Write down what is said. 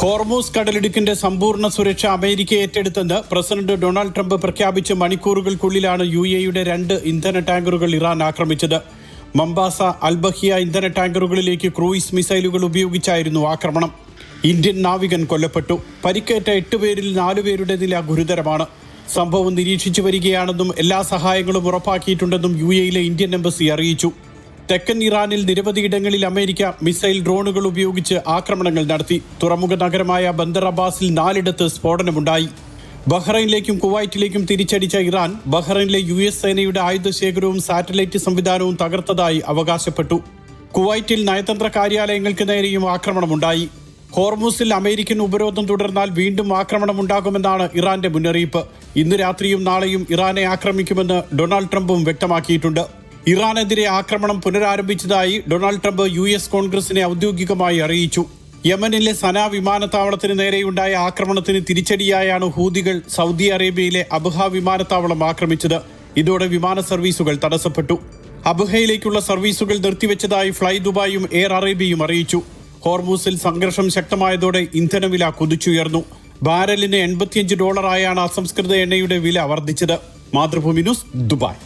Hormuz കടലിടുക്കിന്റെ സമ്പൂർണ്ണ സുരക്ഷ America ഏറ്റെടുത്തെന്ന് president Donald Trump പ്രഖ്യാപിച്ച മണിക്കൂറുകൾക്കുള്ളിലാണ് UAEയുടെ 2 ഇന്ധന ടാങ്കറുകൾ ഇറാൻ ആക്രമിച്ചത്. മംബാസ, അൽബഹിയ ഇന്ധന ടാങ്കറുകളിലേക്ക് ക്രൂയിസ് മിസൈലുകൾ ഉപയോഗിച്ചായിരുന്നു ആക്രമണം. ഇന്ത്യൻ നാവികൻ കൊല്ലപ്പെട്ടു. പരിക്കേറ്റ 8 പേരിൽ 4 പേരുടെ നില ഗുരുതരമാണ്. സംഭവം നിരീക്ഷിച്ചു വരികയാണെന്നും എല്ലാ സഹായങ്ങളും ഉറപ്പാക്കിയിട്ടുണ്ടെന്നും UAEയിലെ ഇന്ത്യൻ എംബസി അറിയിച്ചു. തെക്കൻ ഇറാനിൽ നിരവധിയിടങ്ങളിൽ അമേരിക്ക മിസൈൽ ഡ്രോണുകൾ ഉപയോഗിച്ച് ആക്രമണങ്ങൾ നടത്തി. തുറമുഖ നഗരമായ ബന്ദർ അബ്ബാസിൽ 4 സ്ഫോടനമുണ്ടായി. ബഹ്റൈനിലേക്കും കുവൈറ്റിലേക്കും തിരിച്ചടിച്ച ഇറാൻ ബഹ്റൈനിലെ US സേനയുടെ ആയുധശേഖരവും സാറ്റലൈറ്റ് സംവിധാനവും തകർത്തതായി അവകാശപ്പെട്ടു. കുവൈറ്റിൽ നയതന്ത്ര കാര്യാലയങ്ങൾക്ക് നേരെയും ആക്രമണമുണ്ടായി. ഹോർമൂസിൽ അമേരിക്കൻ ഉപരോധം തുടർന്നാൽ വീണ്ടും ആക്രമണമുണ്ടാകുമെന്നാണ് ഇറാന്റെ മുന്നറിയിപ്പ്. ഇന്ന് രാത്രിയും നാളെയും ഇറാനെ ആക്രമിക്കുമെന്ന് ഡൊണാൾഡ് ട്രംപും വ്യക്തമാക്കിയിട്ടുണ്ട്. ഇറാനെതിരെ ആക്രമണം പുനരാരംഭിച്ചതായി ഡൊണാൾഡ് ട്രംപ് US കോൺഗ്രസിനെ ഔദ്യോഗികമായി അറിയിച്ചു. യമനിലെ സന വിമാനത്താവളത്തിന് നേരെയുണ്ടായ ആക്രമണത്തിന് തിരിച്ചടിയായാണ് ഹൂതികൾ സൗദി അറേബ്യയിലെ അബ്ഹ വിമാനത്താവളം ആക്രമിച്ചത്. ഇതോടെ വിമാന സർവീസുകൾ തടസ്സപ്പെട്ടു. അബ്ഹയിലേക്കുള്ള സർവീസുകൾ നിർത്തിവെച്ചതായി ഫ്ലൈ ദുബായും എയർ അറേബ്യയും അറിയിച്ചു. ഹോർമൂസിൽ സംഘർഷം ശക്തമായതോടെ ഇന്ധനവില കുതിച്ചുയർന്നു. ബാരലിന് $85 അസംസ്കൃത എണ്ണയുടെ വില വർദ്ധിച്ചത്. Mathrubhumi news, Dubai.